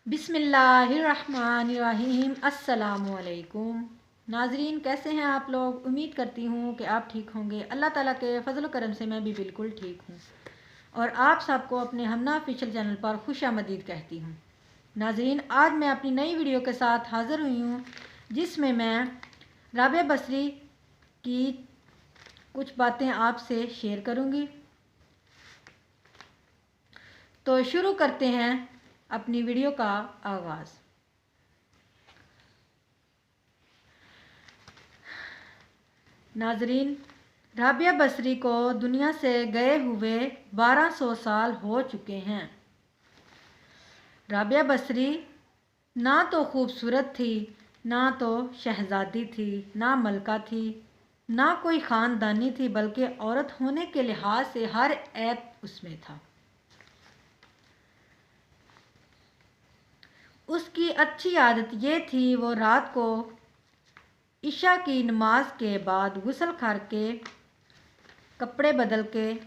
बिस्मिल्लाहिर्रहमानिर्रहीम। अस्सलामुअलैकुम। नाजरीन, कैसे हैं आप लोग? उम्मीद करती हूँ कि आप ठीक होंगे। अल्लाह ताला के फजल करम से मैं भी बिल्कुल ठीक हूँ और आप सबको अपने हमना ऑफिशियल चैनल पर खुशामदीद कहती हूँ। नाजरीन, आज मैं अपनी नई वीडियो के साथ हाज़िर हुई हूँ जिसमें मैं राबिया बसरी की कुछ बातें आपसे शेयर करूँगी। तो शुरू करते हैं अपनी वीडियो का आगाज़। नाजरीन, राबिया बसरी को दुनिया से गए हुए 1200 साल हो चुके हैं। राबिया बसरी ना तो खूबसूरत थी, ना तो शहजादी थी, ना मलका थी, ना कोई ख़ानदानी थी, बल्कि औरत होने के लिहाज से हर ऐप उसमें था। उसकी अच्छी आदत ये थी, वो रात को इशा की नमाज के बाद गुस्ल करके कपड़े बदल के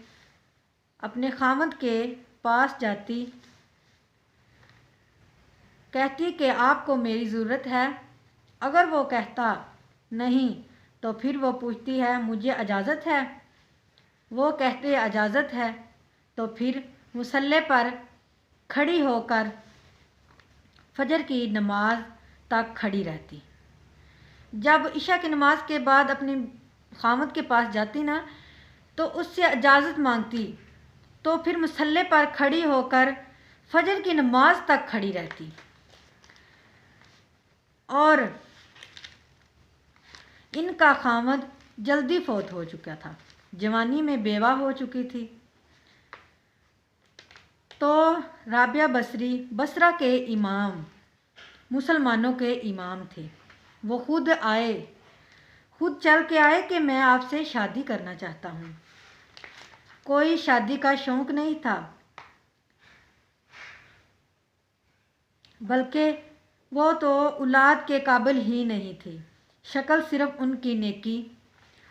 अपने खामद के पास जाती, कहती कि आपको मेरी ज़रूरत है। अगर वो कहता नहीं तो फिर वो पूछती है मुझे इजाज़त है। वो कहते इजाज़त है तो फिर मुसल्ले पर खड़ी होकर फजर की नमाज तक खड़ी रहती। जब इशा की नमाज के बाद अपने खामद के पास जाती ना, तो उससे इजाज़त मांगती, तो फिर मुसल्ले पर खड़ी होकर फजर की नमाज तक खड़ी रहती। और इनका खामद जल्दी फौत हो चुका था, जवानी में बेवा हो चुकी थी। तो राबिया बसरी बसरा के इमाम, मुसलमानों के इमाम थे। वो खुद चल के आए कि मैं आपसे शादी करना चाहता हूँ। कोई शादी का शौक़ नहीं था, बल्कि वो तो औलाद के काबिल ही नहीं थी। शक्ल सिर्फ उनकी नेकी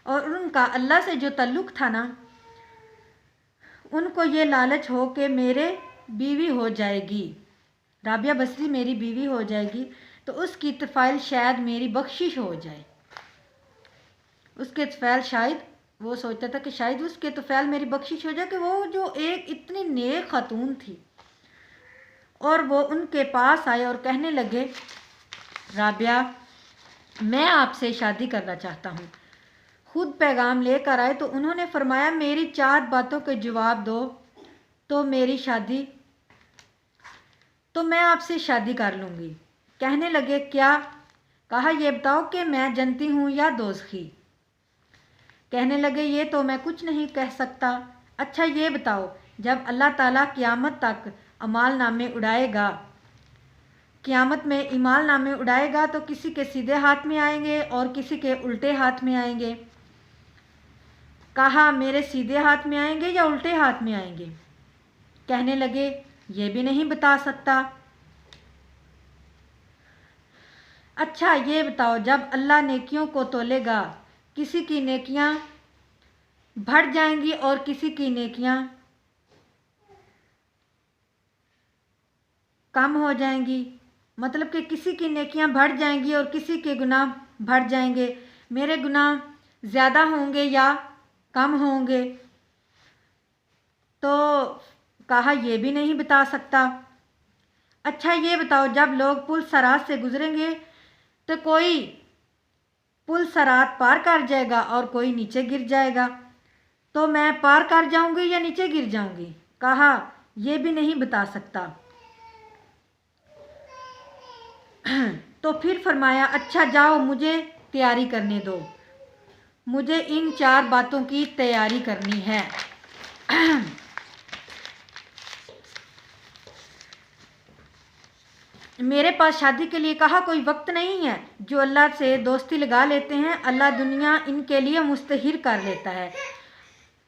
और उनका अल्लाह से जो ताल्लुक़ था ना, उनको ये लालच हो कि मेरे बीवी हो जाएगी, राबिया बसरी मेरी बीवी हो जाएगी तो उसकी तफ़ाइल शायद मेरी बख्शिश हो जाए। उसके तफ़ाइल शायद वो सोचता था कि शायद उसके तफ़ाइल मेरी बख्शिश हो जाए कि वो जो एक इतनी नेक खातून थी। और वो उनके पास आए और कहने लगे, राबिया, मैं आपसे शादी करना चाहता हूँ। खुद पैगाम लेकर आए तो उन्होंने फरमाया मेरी 4 बातों के जवाब दो तो मैं आपसे शादी कर लूँगी। कहने लगे क्या? कहा ये बताओ कि मैं जन्नती हूँ या दोज़खी। कहने लगे ये तो मैं कुछ नहीं कह सकता। अच्छा ये बताओ, जब अल्लाह ताला क़यामत तक अमाल नामे उड़ाएगा, क़यामत में ईमाल नामे उड़ाएगा तो किसी के सीधे हाथ में आएंगे और किसी के उल्टे हाथ में आएंगे। कहा मेरे सीधे हाथ में आएंगे या उल्टे हाथ में आएंगे? कहने लगे ये भी नहीं बता सकता। अच्छा ये बताओ, जब अल्लाह नेकियों को तोलेगा, किसी की नेकियां बढ़ जाएंगी और किसी की नेकियां कम हो जाएंगी। मतलब कि किसी की नेकियां बढ़ जाएंगी और किसी के गुनाह बढ़ जाएंगे। मेरे गुनाह ज़्यादा होंगे या कम होंगे? तो कहा ये भी नहीं बता सकता। अच्छा ये बताओ, जब लोग पुल सरात से गुजरेंगे तो कोई पुल सरात पार कर जाएगा और कोई नीचे गिर जाएगा, तो मैं पार कर जाऊंगी या नीचे गिर जाऊंगी? कहा ये भी नहीं बता सकता। तो फिर फरमाया अच्छा जाओ मुझे तैयारी करने दो, मुझे इन 4 बातों की तैयारी करनी है। मेरे पास शादी के लिए कहा कोई वक्त नहीं है। जो अल्लाह से दोस्ती लगा लेते हैं, अल्लाह दुनिया इनके लिए मुस्तहिर कर लेता है,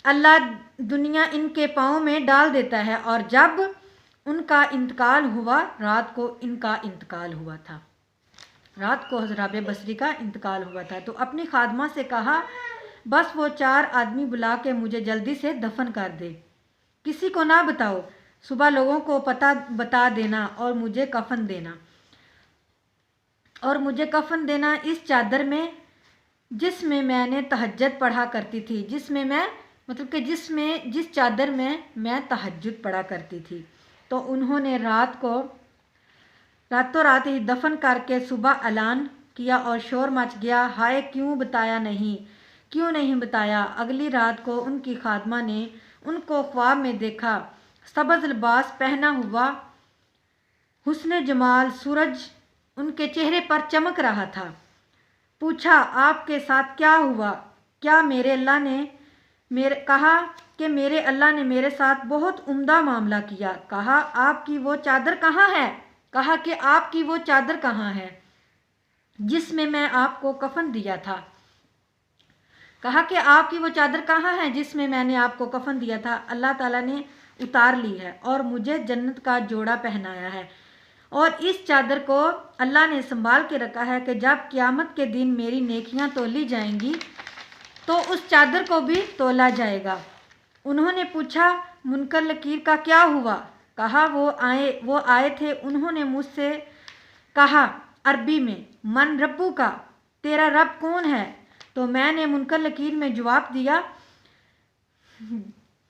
अल्लाह दुनिया इनके पाँव में डाल देता है। और जब उनका इंतकाल हुआ, रात को इनका इंतकाल हुआ था, रात को राबिया बसरी का इंतकाल हुआ था, तो अपनी खादमा से कहा बस वो 4 आदमी बुला के मुझे जल्दी से दफन कर दे, किसी को ना बताओ। सुबह लोगों को बता देना और मुझे कफन देना इस चादर में जिसमें मैंने तहज्जुद पढ़ा करती थी, जिस चादर में मैं तहज्जुद पढ़ा करती थी। तो उन्होंने रातों रात ही दफन करके सुबह ऐलान किया और शोर मच गया, हाय क्यों नहीं बताया। अगली रात को उनकी खादमा ने उनको ख्वाब में देखा, सब्ज़ लिबास पहना हुआ, हुस्न जमाल सूरज उनके चेहरे पर चमक रहा था। पूछा, आपके साथ क्या हुआ? क्या मेरे अल्लाह ने मेरे साथ बहुत उम्दा मामला किया। कहा कि आपकी वो चादर कहाँ है जिसमें मैं आपको कफन दिया था। अल्लाह ताला ने उतार ली है और मुझे जन्नत का जोड़ा पहनाया है, और इस चादर को अल्लाह ने संभाल के रखा है कि जब क़यामत के दिन मेरी नेकियां तोली जाएंगी तो उस चादर को भी तोला जाएगा। उन्होंने पूछा, मुनकर नकीर का क्या हुआ? कहा वो आए थे, उन्होंने मुझसे कहा अरबी में, मन रब्बू का, तेरा रब कौन है? तो मैंने मुनकर नकीर में जवाब दिया,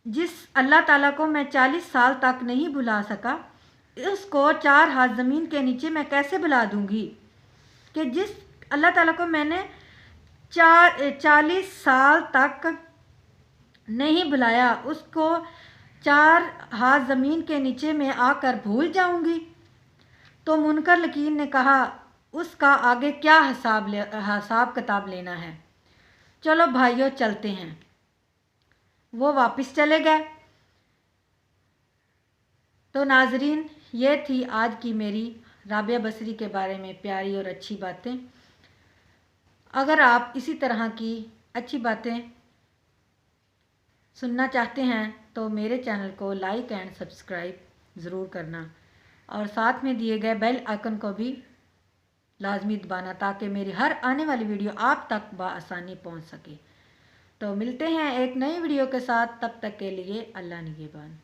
जिस अल्लाह ताला को मैं 40 साल तक नहीं भुला सका, उसको 4 हाथ ज़मीन के नीचे मैं कैसे भुला दूंगी। कि जिस अल्लाह ताला को मैंने 40 साल तक नहीं बुलाया, उसको 4 हाथ ज़मीन के नीचे में आकर भूल जाऊंगी। तो मुनकर नकीर ने कहा, उसका आगे क्या हिसाब किताब लेना है, चलो भाइयों चलते हैं। वो वापस चले गए। तो नाजरीन, ये थी आज की मेरी राबिया बसरी के बारे में प्यारी और अच्छी बातें। अगर आप इसी तरह की अच्छी बातें सुनना चाहते हैं तो मेरे चैनल को लाइक एंड सब्सक्राइब ज़रूर करना, और साथ में दिए गए बेल आइकन को भी लाजमी दबाना, ताकि मेरी हर आने वाली वीडियो आप तक बआसानी पहुंच सके। तो मिलते हैं एक नई वीडियो के साथ, तब तक के लिए अल्लाह निगहबान।